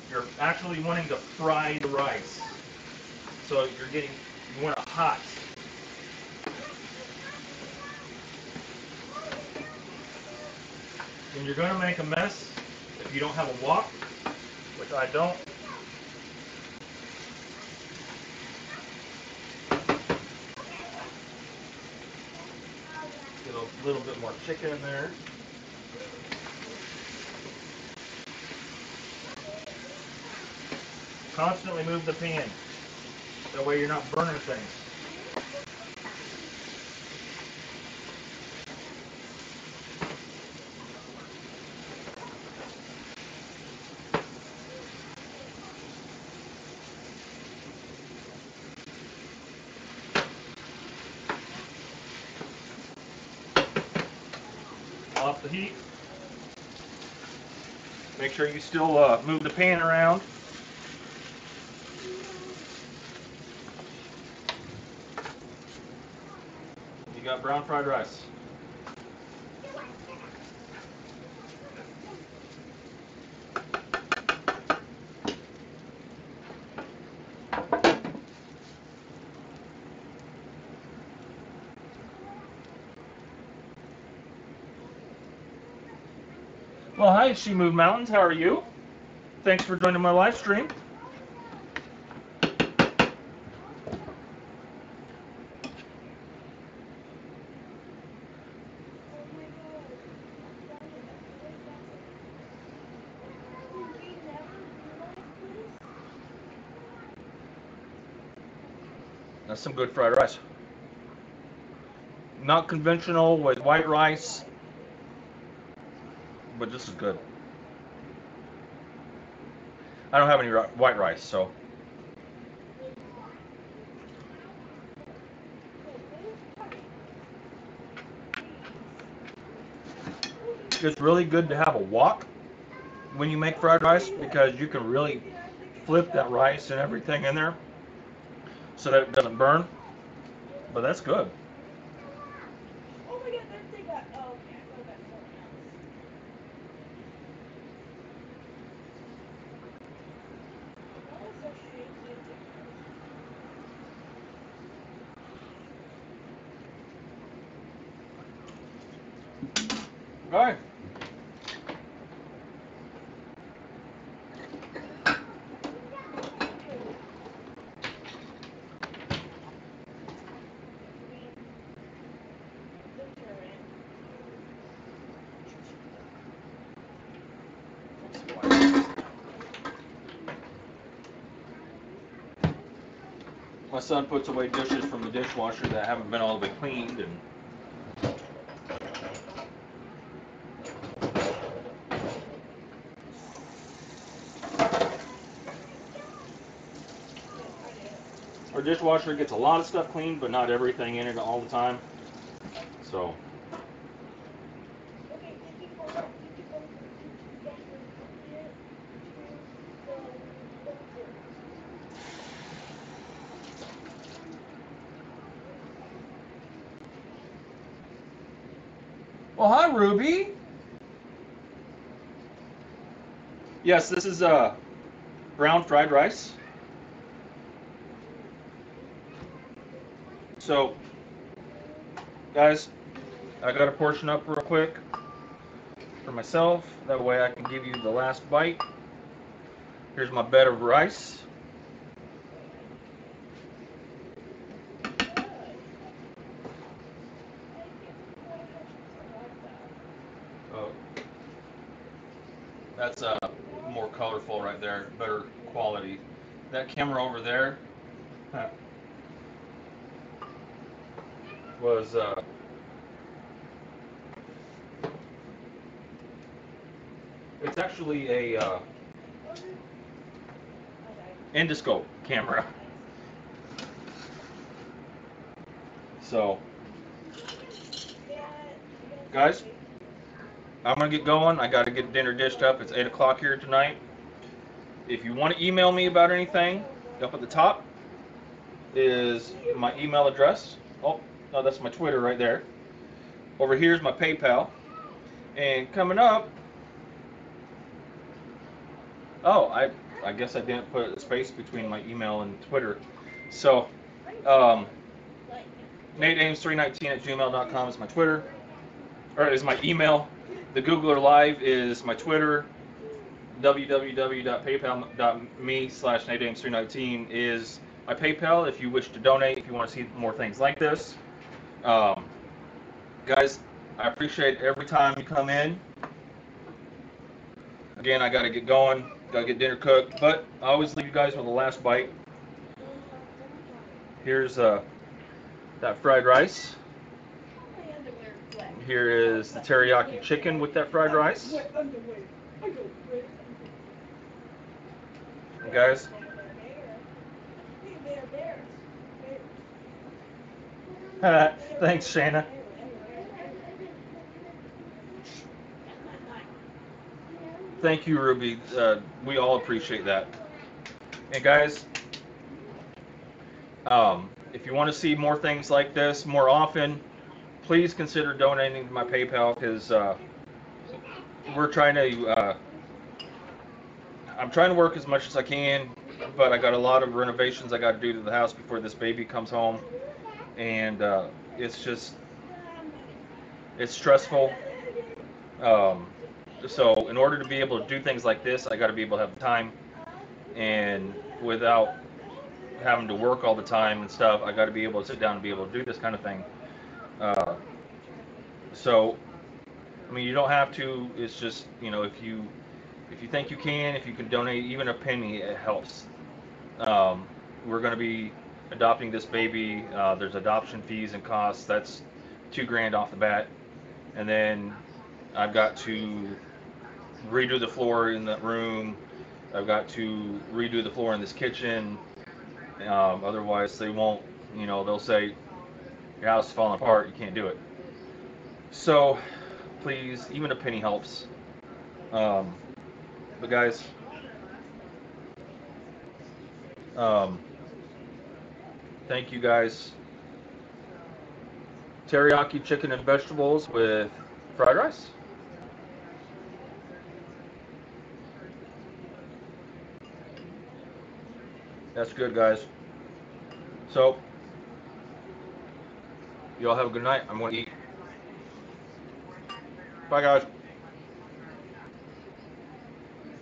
You're actually wanting to fry the rice. So you want it hot. And you're going to make a mess if you don't have a wok, which I don't. Get a little bit more chicken in there. Constantly move the pan. That way you're not burning things. Off the heat. Make sure you still move the pan around. You got brown fried rice. Well, hi, She Move Mountains. How are you? Thanks for joining my live stream. That's some good fried rice. Not conventional with white rice, but this is good. I don't have any white rice, so. It's really good to have a wok when you make fried rice because you can really flip that rice and everything in there so that it doesn't burn. But that's good. Oh my god, they got, oh, okay, I thought that's something else. That was so strangely different. All right. My son puts away dishes from the dishwasher that haven't been all the way cleaned, and our dishwasher gets a lot of stuff cleaned, but not everything in it all the time. So. Well, hi, Ruby. Yes, this is brown fried rice. So, guys, I got to portion up real quick for myself. That way I can give you the last bite. Here's my bed of rice. Oh, that's more colorful right there, better quality. That camera over there was it's actually a endoscope camera. So, guys, I'm gonna get going. I gotta get dinner dished up. It's 8 o'clock here tonight. If you want to email me about anything, up at the top is my email address. Oh, no, that's my Twitter right there. Over here is my PayPal. And coming up, oh, I guess I didn't put a space between my email and Twitter. So, NateAmes319@gmail.com is my Twitter, or is my email. The Googler Live is my Twitter. www.paypal.me/NateAmes319 is my PayPal if you wish to donate, if you want to see more things like this. Guys, I appreciate every time you come in. Again, I got to get going. Gotta get dinner cooked, but I always leave you guys with the last bite. Here's that fried rice. Here is the teriyaki chicken with that fried rice. And guys, thanks, Shayna. Thank you, Ruby. We all appreciate that. And guys, if you want to see more things like this more often, please consider donating to my PayPal, because we're trying to. I'm trying to work as much as I can, but I got a lot of renovations I got to do to the house before this baby comes home, and it's stressful. So in order to be able to do things like this, I got to be able to have the time, and without having to work all the time and stuff, I got to be able to sit down and be able to do this kind of thing. Uh, so, I mean, you don't have to. It's just, if you think you can, if you can donate even a penny, it helps. We're going to be adopting this baby. There's adoption fees and costs. That's $2,000 off the bat, and then I've got to redo the floor in that room. I've got to redo the floor in this kitchen. Otherwise, they won't. They'll say your house is falling apart. You can't do it. So, please, even a penny helps. But guys, thank you guys. Teriyaki chicken and vegetables with fried rice. That's good, guys. So, you all have a good night. I'm going to eat. Bye, guys.